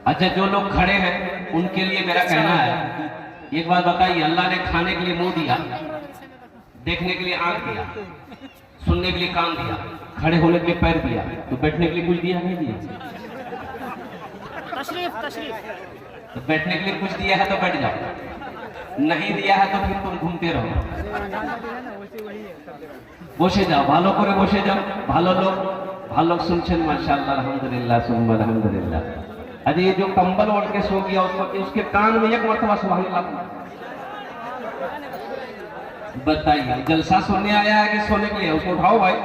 अच्छा, जो लोग खड़े हैं उनके लिए मेरा कहना है, एक बात बताइए, अल्लाह ने खाने के लिए मुंह दिया, देखने के लिए आंख दिया, सुनने के लिए कान दिया, खड़े होने के लिए पैर दिया, तो बैठने के लिए कुछ दिया नहीं दिया? तशरीफ तो बैठने के लिए कुछ दिया है तो बैठ जाओ, नहीं दिया है तो फिर तुम घूमते रहो, বসে যাও, ভালো করে বসে যাও। ভালো লোক सुनছেন माशाअल्लाह, अल्हम्दुलिल्लाह सुम्मा अल्हम्दुलिल्लाह। अरे ये जो कंबल ओढ़ के सो गया उसके कान में एक मरतबा सुभान अल्लाह बताइए। जलसा सोने आया है कि सोने के लिए? उसको उठाओ भाई,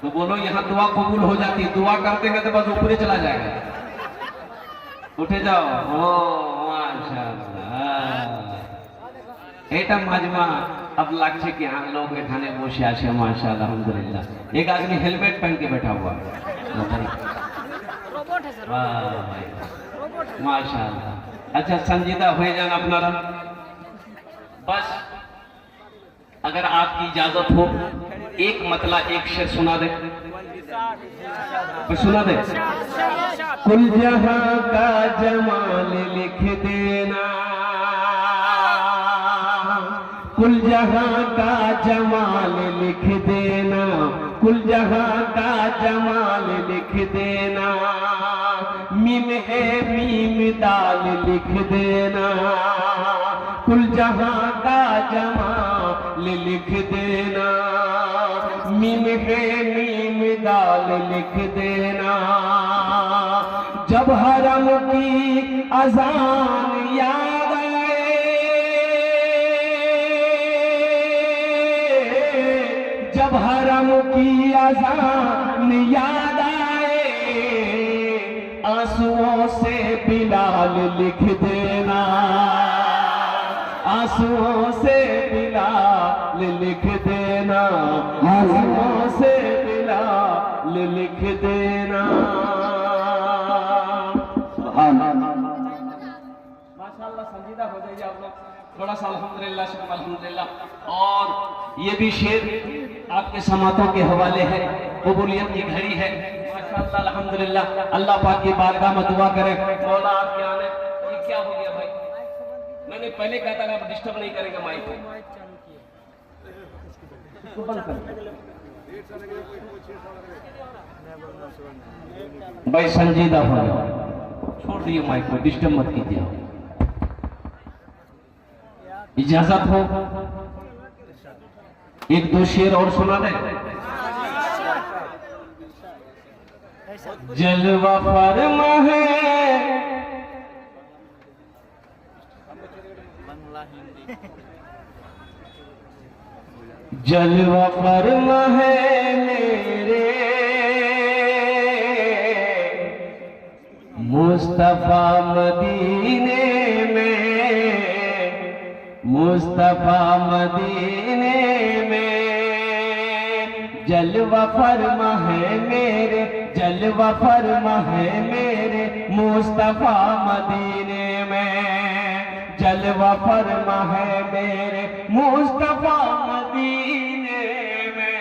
तो बोलो यहाँ दुआ कबूल हो जाती है। दुआ करते हैं तो बस ऊपर चला जाएगा। उठे जाओ। ओ माशाअल्लाह, एटा মাজমা अब লাগছে कि हाँ लोग এখানে বসে আছে माशाअल्लाह अल्हम्दुलिल्लाह। एक आदमी हेलमेट पहन के बैठा हुआ है, रोबोट है सर, माशाअल्लाह। अच्छा, संजीदा हो जाना अपना। बस अगर आपकी इजाजत हो, एक मतला एक शेर सुना दे, सुना दे। कुल जहां का जमाल लिख देना, कुल जहां का जमाल लिख देना, कुल जहां का जमाल लिख देना, मीम है मीम दाल लिख देना, कुल जहां का जमाल लिख देना, मीम है मीम दाल लिख देना। जब हरम की अजान याद आए, जब हरम की अजान याद आए, आंसुओं से बिलाल लिख देना, आंसुओं से बिलाल लिख देना, आंसुओं से बिलाल लिख देना। माशाअल्लाह, संजीदा हो जाइए आप लोग थोड़ा सा। अल्हम्दुलिल्लाह शुक्र अल्हम्दुलिल्लाह। और ये भी शेर आपके समातों के हवाले है, कबूलियत की घड़ी है माशाअल्लाह अल्हम्दुलिल्लाह। अल्लाह पाक की बारगाह में दुआ करें, मौला आपके आने। ये क्या हो गया भाई? मैंने पहले कहा था आप डिस्टर्ब नहीं करेंगे माइक को, बंद कर भाई। संजीदा हो जाओ, छोड़ दिए माइक को, डिस्टर्ब मत कीजिए। इजाजत हो एक दो शेर और सुना दे। जलवा फरमा है, जलवा फरमा है मेरे मुस्तफा मदीने में, मुस्तफा मदीने में। जलवा फरमा है मेरे, जलवा फरमा है मेरे मुस्तफा मदीने में, जलवा फरमा है मेरे मुस्तफा मदीने में।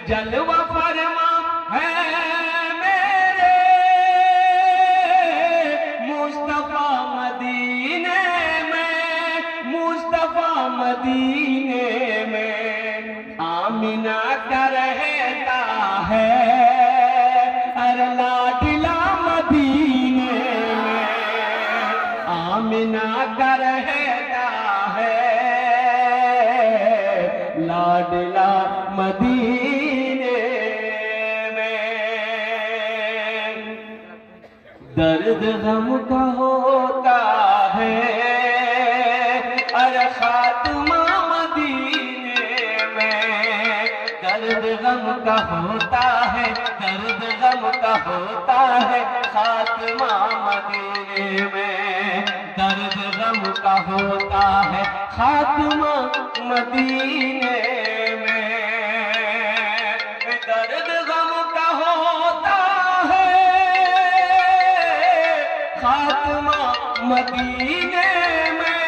जलवा फरमा है मेरे मुस्तफा मदीने में, मुस्तफा मदीने में। आमिना का रहता है अरे लाडला मदीने में, आमिना का रहता है लाडला मदीने में। दर्द गम का होता है अरे खात्मा मदीने में, दर्द गम का होता है, दर्द गम का होता है खात्मा मदीने में, दर्द गम का होता है खात्मा मदीने में। दर्द गम का होता है खात्मा मदीने में,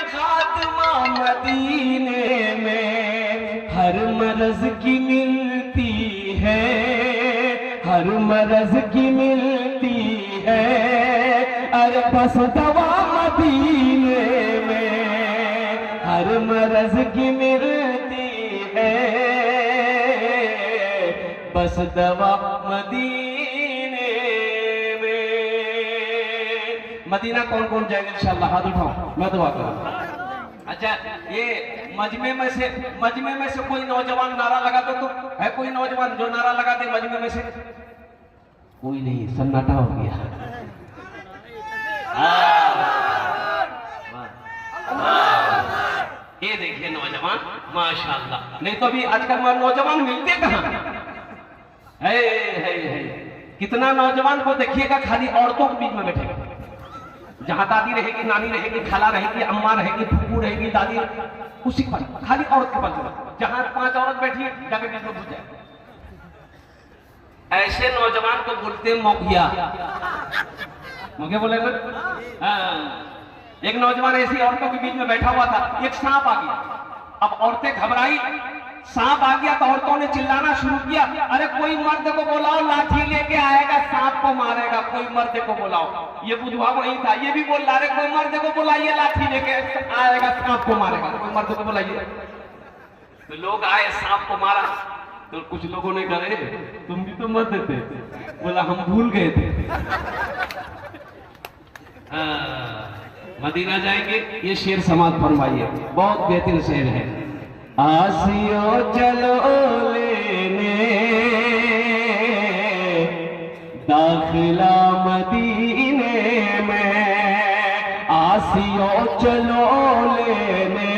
खात्मा मदीने में। हर मर्ज की मिलती है, हर हर मरज की मिलती है, अरे बस दवा मदीने में, हर मरज की मिलती है, बस दवा मदीने में। मदीना कौन कौन जाएंगे इंशाअल्लाह? हाथ उठाओ, मैं दुआ करूं। अच्छा, ये मजमे में से कोई नौजवान नारा लगा दो तो है? कोई नौजवान जो नारा लगा दे मजमे में से? कोई नहीं, सन्नाटा हो गया। ये देखिए नौजवान, माशाअल्लाह। नहीं तो अभी आजकल नौजवान मिलते कहाँ है। कितना नौजवान को देखिएगा खाली औरतों के बीच में बैठेगा। जहां दादी रहेगी, नानी रहेगी, खाला रहेगी, अम्मा रहेगी, फूफू रहेगी, दादी, उसी पर खाली औरत के पास। जहां 5 औरत बैठी है जाके बीच में घुस जाए। ऐसे नौजवान को बोलते मौगिया। मौगिया बोले ना। एक नौजवान ऐसी औरतों के बीच में बैठा हुआ था, एक सांप आ गया। अब औरतें घबराई, सांप आ गया तो औरतों ने चिल्लाना शुरू किया, अरे कोई मर्द को बुलाओ, लाठी लेके आएगा, सांप को मारेगा, कोई मर्द को बुलाओ। ये बुझवा वही था, ये भी बोल रहा, अरे कोई मर्द को बुलाइए, लाठी लेके आएगा, सांप को मारेगा, कोई मर्द को बुलाइए। तो लोग आए, सांप को मारा। तो कुछ लोगों ने कहा, तुम भी तो मर्द थे। बोला हम भूल गए थे। मदीना जाएंगे, ये शेर समाज फरमाइए, बहुत बेहतरीन शेर है। आसियो चलो लेने दाखिला मदीने में, आसियो चलो लेने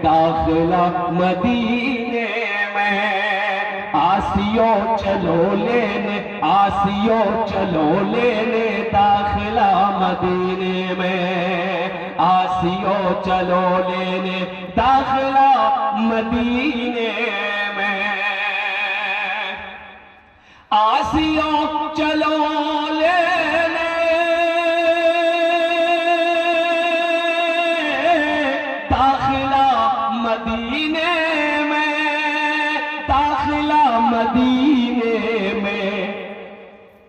दाखिला मदीने में, आसियो चलो लेने, आसियो चलो लेने दाखिला मदीने में, आसियो चलो लेने दाखिला मदीने में, आसियो चलो लेने दाखिला मदीने में, दाखिला मदीने में।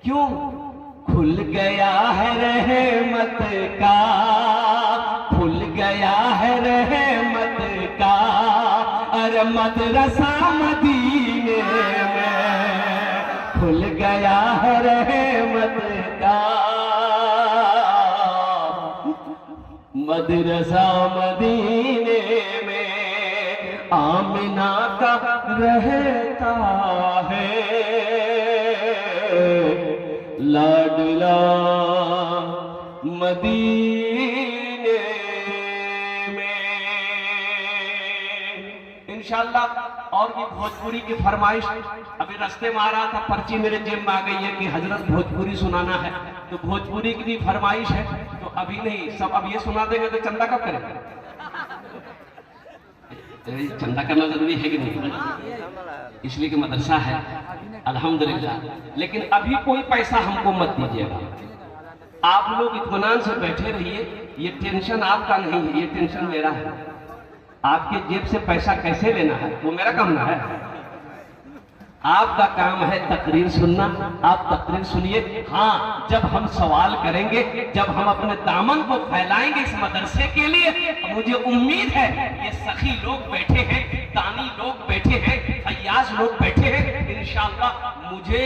क्यों? खुल गया है रहमत का, खुल गया है रहमत का, अरे मदरसा मदीने में, खुल गया है रहमत का, मदरसा मदीने में। आमिना का रहता है लाडला मदीने में। इंशाअल्लाह और भी भोजपुरी की फरमाइश, अभी रास्ते में आ रहा था, पर्ची मेरे जेब में आ गई है कि हजरत भोजपुरी सुनाना है, तो भोजपुरी की भी फरमाइश है। तो अभी नहीं, सब अब ये सुना देंगे तो चंदा कब करेंगे? चंदा करना जरूरी है कि नहीं? इसलिए कि मदरसा है अल्हम्दुलिल्लाह। लेकिन अभी कोई पैसा हमको मत दीजिएगा, आप लोग इत्मीनान से बैठे रहिए। ये टेंशन आपका नहीं है, ये टेंशन मेरा है। आपके जेब से पैसा कैसे लेना है वो मेरा काम ना है। आपका काम है तकरीर सुनना, आप तकरीर सुनिए। हाँ, जब हम सवाल करेंगे, जब हम अपने दामन को फैलाएंगे इस मदरसे के लिए, मुझे उम्मीद है ये सखी लोग बैठे हैं, दानी लोग बैठे हैं, फयाज लोग बैठे हैं, इंशाअल्लाह मुझे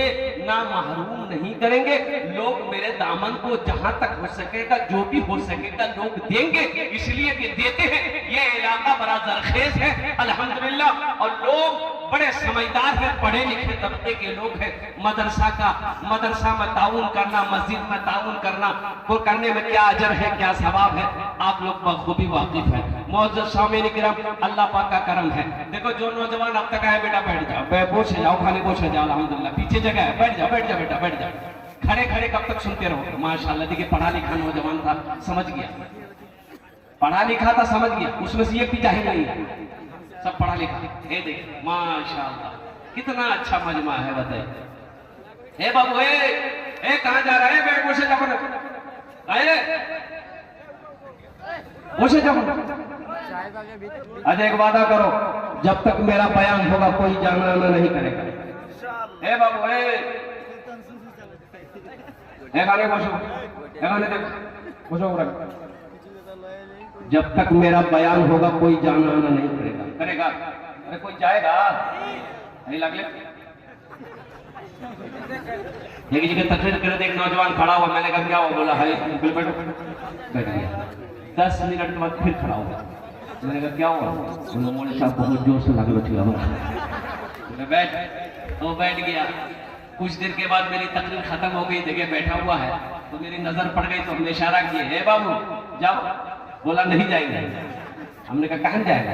ना महरूम नहीं करेंगे। लोग मेरे दामन को जहां तक हो सकेगा, जो भी हो सकेगा लोग देंगे, इसलिए कि देते हैं। ये इलाका बड़ा जरखेज है अल्हम्दुलिल्लाह, और लोग बड़े समझदार हैं, पढ़े लिखे तबके के लोग हैं। मदरसा में ताउन करना, मस्जिद में ताउन करना, वो करने में क्या अजर है, क्या सवाब है, आप लोग बखूबी वाकिफ है। मौजूद सामीन किराम, अल्लाह पाक का करम है। देखो जो नौजवान अब तक आए, बेटा बैठ जाओ, पोछे जाओ, खाने पोछे जाओ, अल्हम्दुलिल्लाह पीछे जगह है, बैठ जाओ बेटा बैठ जाओ। खड़े खड़े कब तक सुनते रहो? माशाअल्लाह, देखिए पढ़ा लिखा नौजवान था, समझ गया, पढ़ा लिखा था, समझ गया, उसमें से एक भी जाहिल नहीं है, सब पढ़ा लिखा। ये देखिए माशाअल्लाह कितना अच्छा मजमा है, बताइए। ए बाबू, ए कहां जा रहा है? बैठ पोछे जाओ, पोछे जाओ। अच्छा एक वादा करो, जब तक मेरा बयान होगा कोई जाना नहीं करेगा। ए बाबू এখানে বসো, এখানে দেখো, বসो। जब तक मेरा बयान होगा कोई जाना आना नहीं करेगा। करेगा? अरे कोई जाएगा नहीं लगे। एक जगह तकरीर कर दे, एक नौजवान खड़ा हुआ, मैंने कहा क्या हुआ? बोला है बिल्कुल बैठो। बैठ गया। 10 मिनट के बाद फिर खड़ा हुआ, मैंने कहा क्या हुआ? बोला मौलवी साहब बहुत जोर से लगे बच्चे। बैठ तो बैठ गया। कुछ देर के बाद मेरी तकरीर खत्म हो गई, जगह बैठा हुआ है तो मेरी नजर पड़ गई, तो हमने इशारा किया, हे बाबू जाओ। बोला नहीं जाएंगे। हमने कहा कहाँ जाएगा?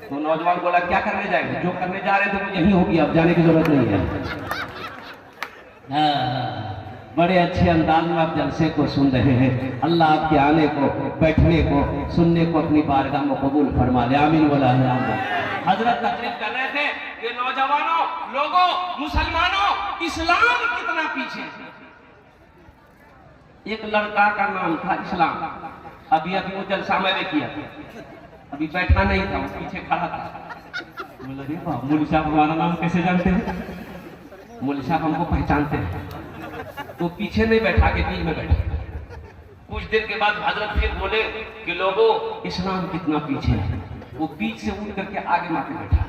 तो नौजवान बोला क्या करने जाएंगे? जो करने जा रहे थे वो यही होगी, अब जाने की जरूरत नहीं है। बड़े अच्छे अंदाज में आप जलसे को सुन रहे हैं। अल्लाह आपके आने को, बैठने को, सुनने को अपनी बारगाह में कबूल फरमा ले। आमीन बोला। हजरत तकरीर कर रहे थे कि नौजवानों, लोगों, मुसलमानों, इस्लाम कितना पीछे। एक लड़का का नाम था इस्लाम। अभी वो जलसा मैंने किया, अभी बैठा नहीं था, वो पीछे खड़ा था। बोला रे बाप, मौलवी साहब हमारा नाम कैसे जानते हैं? मौलवी साहब हमको पहचानते हैं। तो पीछे नहीं बैठा के बीच में बैठा। कुछ देर के बाद हजरत फिर बोले कि लोगों, इस्लाम कितना पीछे है। वो बीच से उठ करके आगे माके बैठा।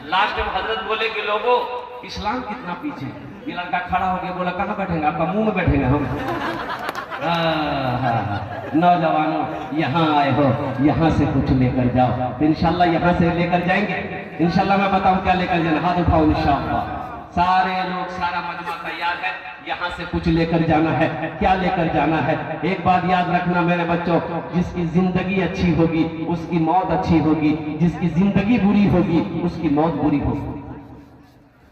लास्ट में हजरत बोले कि लोगों, इस्लाम कितना पीछे है। ये लड़का खड़ा हो गया, बोला कहाँ बैठेंगे? आपका मुंह में बैठेंगे हम। नौजवानों यहाँ आए हो, यहाँ से कुछ लेकर जाओ। तो इंशाल्लाह यहाँ से लेकर जाएंगे। इंशाल्लाह मैं बताऊं क्या लेकर जाना। हाथ उठाओ इंशाल्लाह। सारे लोग, सारा मजमा तैयार है, यहाँ से कुछ लेकर जाना है। क्या लेकर जाना है? एक बात याद रखना मेरे बच्चों, जिसकी जिंदगी अच्छी होगी उसकी मौत अच्छी होगी, जिसकी जिंदगी बुरी होगी उसकी मौत बुरी होगी।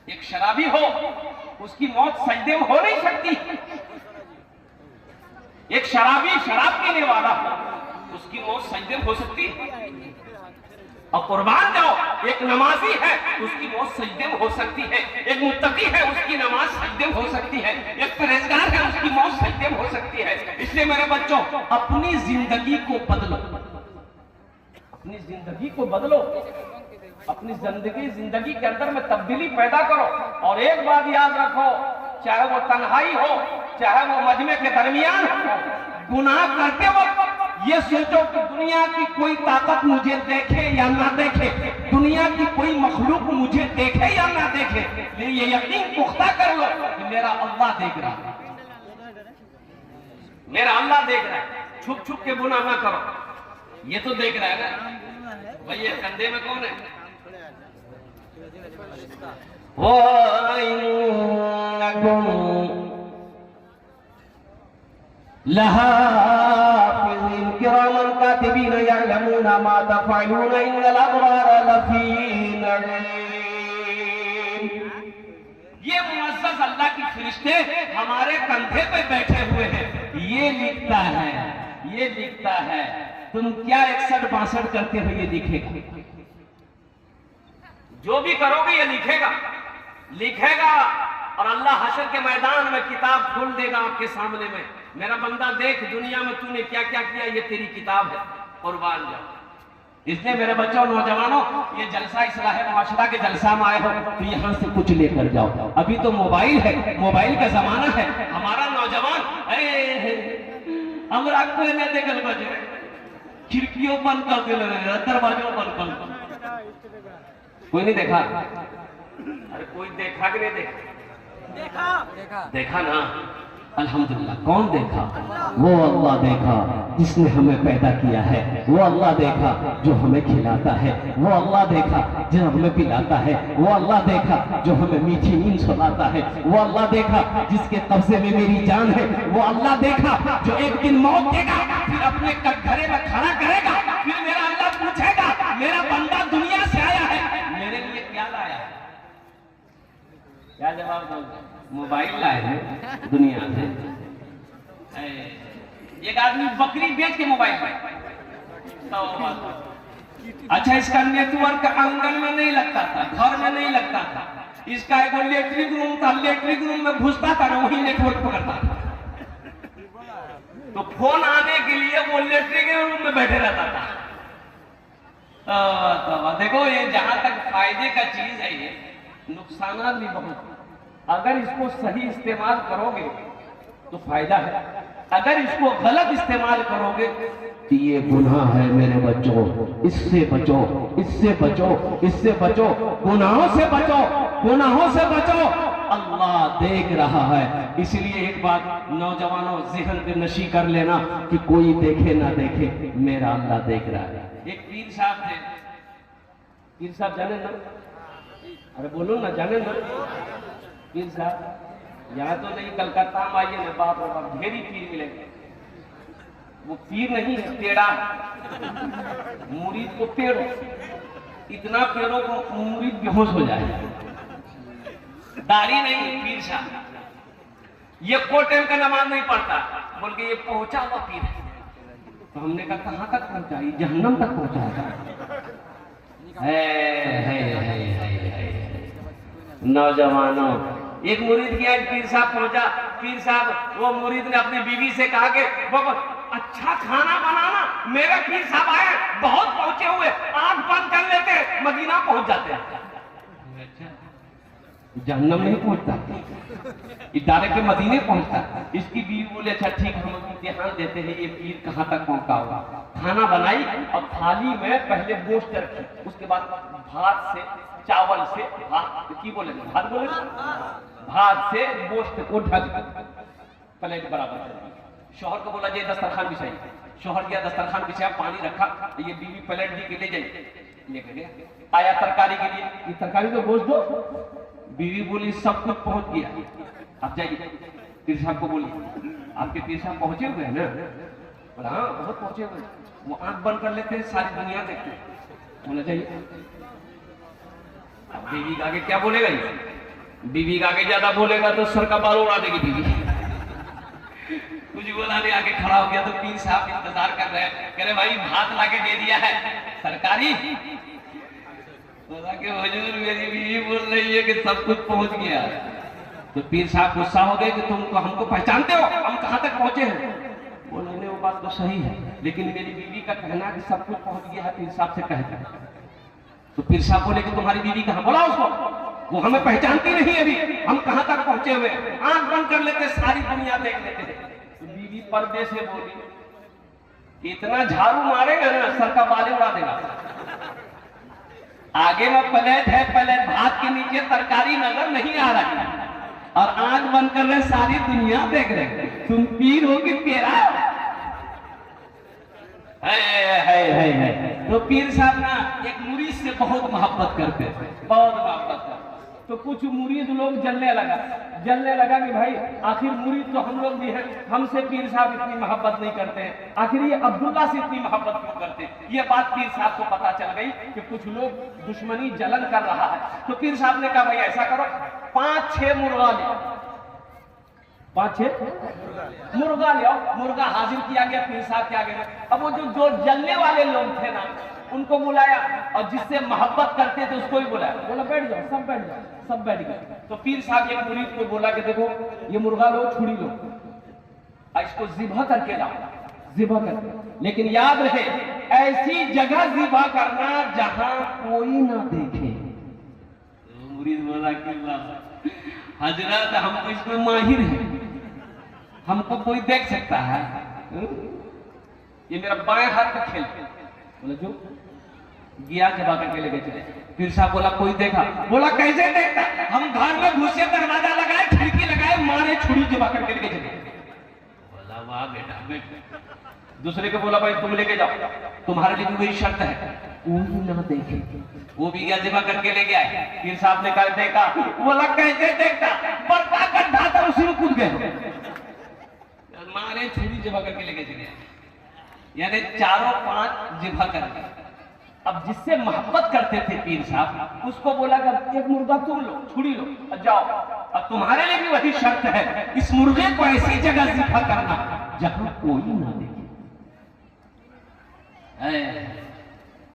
एक शराबी हो, उसकी मौत सजदे में हो नहीं सकती। एक शराबी, शराब पीने वाला, उसकी मौत सजदे में हो सकती है। और कुर्बान जाओ, एक नमाजी है, उसकी मौत सजदे में हो सकती है। एक मुत्तकी है, उसकी नमाज सजदे में हो सकती है। एक परहेजगार है, उसकी मौत सजदे में हो सकती है। इसलिए मेरे बच्चों, अपनी जिंदगी को बदलो, अपनी जिंदगी को बदलो, अपनी जिंदगी के अंदर में तब्दीली पैदा करो। और एक बात याद रखो, चाहे वो तन्हाई हो, चाहे वो मजमे के दरमियान हो, गुनाह करते वक्त ये सोचो कि दुनिया की कोई ताकत मुझे देखे या ना देखे, दुनिया की कोई मखलूक मुझे देखे या ना देखे, लेकिन ये यकीन पुख्ता कर लो कि मेरा अल्लाह देख रहा है, मेरा अल्लाह देख रहा है। छुप छुप के गुनाह ना करो, ये तो देख रहा है ना भाई। ये कंधे में कौन है? लहाफ़िज़ीन किरामन कातिबीन यअलमूना मा तफ़अलून इन्नल अबरार लफ़ी नईम। ये मुअज़्ज़ज़ अल्लाह की फरिश्ते हमारे कंधे पे बैठे हुए हैं। ये लिखता है, ये लिखता है। तुम क्या 61-62 करते हो, ये लिखेगा। जो भी करोगे ये लिखेगा, लिखेगा। और अल्लाह हशर के मैदान में किताब खोल देगा आपके सामने में। मेरा बंदा देख, दुनिया में तूने क्या क्या किया, ये तेरी किताब है, कुर्बान जाओ। इसलिए मेरे बच्चों, नौजवानों, ये जलसा इस्लाह मुआशरा के जलसा में आए हो तो यहाँ से कुछ लेकर जाओ। अभी तो मोबाइल है, मोबाइल का जमाना है। हमारा नौजवान हमरा कोई नहीं देखल बजे, खिड़कियों बंद कर दिल, दरवाजों बंद कर। कोई नहीं देखा? अरे कोई देखा कि नहीं देखा? देखा ना। अल्हम्दुलिल्लाह। कौन देखा? वो अल्लाह देखा जिसने हमें पैदा किया है। वो अल्लाह देखा जो हमें खिलाता है। वो अल्लाह देखा जो हमें पिलाता है। वो अल्लाह देखा जो हमें मीठी नींद सुलाता है। वो अल्लाह देखा जिसके कब्जे में मेरी जान है। वो अल्लाह देखा जो एक दिन मौत देगा, फिर अपने कटघरे में खड़ा करेगा। फिर मेरा अल्लाह पूछेगा, मेरा बंदा दुनिया से आया है, मेरे लिए क्या लाया है? क्या जवाब दोगे? मोबाइल लाए हैं दुनिया से। एक आदमी बकरी बेच के मोबाइल लाए। अच्छा, इसका नेटवर्क आंगन में नहीं लगता था, घर में नहीं लगता था। इसका एक इलेक्ट्रिक रूम था, इलेक्ट्रिक रूम में घुसता था ना, वही नेटवर्क पकड़ता था। तो फोन आने के लिए वो इलेक्ट्रिक रूम में बैठे रहता था। देखो, ये जहां तक फायदे का चीज है, ये नुकसान भी बहुत। अगर इसको सही इस्तेमाल करोगे तो फायदा है, अगर इसको गलत इस्तेमाल करोगे तो ये गुनाह है मेरे बच्चों। इससे बचो, इससे बचो, इससे बचो, गुनाहों से बचो, गुनाहों से बचो। अल्लाह देख रहा है। इसलिए एक बात नौजवानों ज़हन पे नशी कर लेना कि कोई देखे ना देखे, मेरा अल्लाह देख रहा है। एक पीर साहब थे, पीर साहब जाने ना, अरे बोलो ना, जाने ना पीर साहब? यहाँ तो नहीं, कलकत्ता में आइए ना, बाप रे बाप ढेरी पीर मिलेंगे। वो पीर नहीं है, पेड़ा। मुरीद को पेड़ो, इतना पेड़ो को मुरीद बेहोश हो जाए। दाढ़ी नहीं, पीर साहब। ये को टाइम का नमाज नहीं पढ़ता, बोल के ये पहुंचा हुआ पीर है। तो हमने कहा कहां तक पहुंचा? ये जहन्नम तक पहुंचा है। नौजवानों, एक मुरीद गया, पीर साहब पहुंचा। पीर साहब, वो मुरीद ने अपनी बीवी से कहा कि बाबा अच्छा खाना बनाना, मेरे पीर साहब आए, बहुत पहुंचे हुए, आंख बंद कर लेते, मदीना पहुंच जाते हैं। जहन्नम नहीं पहुंचता, इदारे के मदीने पहुंचता। इसकी बीवी बोले अच्छा ठीक, हम इम्तिहान देते हैं, ये पीर कहां तक पहुंचा होगा। खाना बनाई और थाली में पहले गोश्त रखी, उसके बाद भात से, चावल से, भात की बोले, भात बोले, भात से गोश्त को ढक प्लेट बराबर कर। शौहर को बोला जी दस्तरखान बिछाई। शौहर गया, दस्तरखान बिछाया, पानी रखा, ये बीवी प्लेट दी के ले जाइए, लेकर गया। आया तरकारी के लिए, ये तरकारी तो गोश्त दो। बीवी बोली सब कुछ पहुंच गया, अब जाइए। पीर साहब को बोली आपके पीर साहब पहुंचे हुए हैं ना? बोला हाँ बहुत पहुंचे हुए। वो आंख बंद कर लेते हैं, सारी दुनिया देखते हैं। बोला जाइए। अब बीवी आगे क्या बोलेगा? ये बीवी आगे ज्यादा बोलेगा तो सर का बाल उड़ा देगी बीवी। कुछ बोला नहीं, आगे खड़ा हो गया तो पीर साहब इंतजार कर रहे हैं, कह रहे भाई भात लाके दे दिया है, तरकारी। बोला कि हुजूर मेरी बीवी बोल रही है कि सब कुछ पहुंच गया। तो पीर साहब गुस्सा हो गए कि तुमको हमको पहचानते हो, हम कहां तक पहुंचे हैं? बोले नहीं वो बात तो सही है, लेकिन मेरी बीवी का कहना कि सब कुछ पहुंच गया है, पीर साहब से कहता है। तो पीर साहब बोले कि तुम्हारी बीवी कहां? बोला उसको, वो हमें पहचानती नहीं अभी, हम कहां तक पहुंचे हुए। आंख बंद कर लेते, सारी दुनिया देख लेते हैं। तो बीवी पर्दे से बोली इतना झाड़ू मारेगा ना सर का बाल उड़ा देगा। आगे में प्लेट है, प्लेट भात के नीचे तरकारी नजर नहीं आ रही है और आंख बंद कर रहे, सारी दुनिया देख रहे। तुम पीर हो कि पेड़ा? है। तो पीर साहब ना एक मुरीद से बहुत मोहब्बत करते थे, बहुत मोहब्बत करते। तो कुछ मुरीद लोग जलने लगा कि भाई आखिर मुरीद तो हम लोग भी हैं, हमसे पीर साहब इतनी मोहब्बत नहीं करते हैं, आखिर ये अब्दुल्ला से इतनी मोहब्बत क्यों करते हैं? ये बात पीर साहब को पता चल गई कि कुछ लोग दुश्मनी जलन कर रहा है। तो पीर साहब ने कहा भाई ऐसा करो, 5-6 मुर्गा ले, 5-6 मुर्गा ले आओ। मुर्गा हाजिर किया गया पीर साहब के आगे। अब वो जो जलने वाले लोग थे ना, उनको बुलाया और जिससे मोहब्बत करते थे उसको ही बुलाया। बोला बैठ जाओ, सब बैठ जाओ, सब बैठ गए। तो पीर साहब एक मुरीद को बोला कि देखो ये मुर्गा लो, छुरी लो, इसको ज़िबह करके लाओ, ज़िबह करके। लेकिन याद रहे ऐसी जगह ज़िबह करना जहां कोई ना देखे। तो मुरीद बोला कि हजरत हम तो इसमें माहिर हैं, हमको कोई देख सकता है, ये मेरा बाएं हाथ का खेल। बोला जो गया जबा करके लेके चले। फिर साहब बोला कोई देखा? बोला कैसे देखता? हम घर में घुसे, दरवाजा लगाए, खिड़की लगाए, मारे, छुरी जबा करके लेके चले। बोला वाह बेटा। दूसरे को बोला भाई तुम लेके जाओ, तुम्हारे लिए भी वही शर्त है, कोई ना देखे। वो भी गया जबा करके ले गया। फिर साहब ने कहा देखा? बोला कैसे देखता? बड़का गड्ढा था, उसी में कूद गए, मारे, छुरी जबा करके लेके चले। यानी 4-5 जिभा करके। अब जिससे मोहब्बत करते थे पीर साहब, उसको बोला कि एक मुर्गा तुम लो, छुरी लो और जाओ। अब तुम्हारे लिए भी वही शर्त है, इस मुर्गे को ऐसी जगह जिभा करना जहां कोई ना देखे।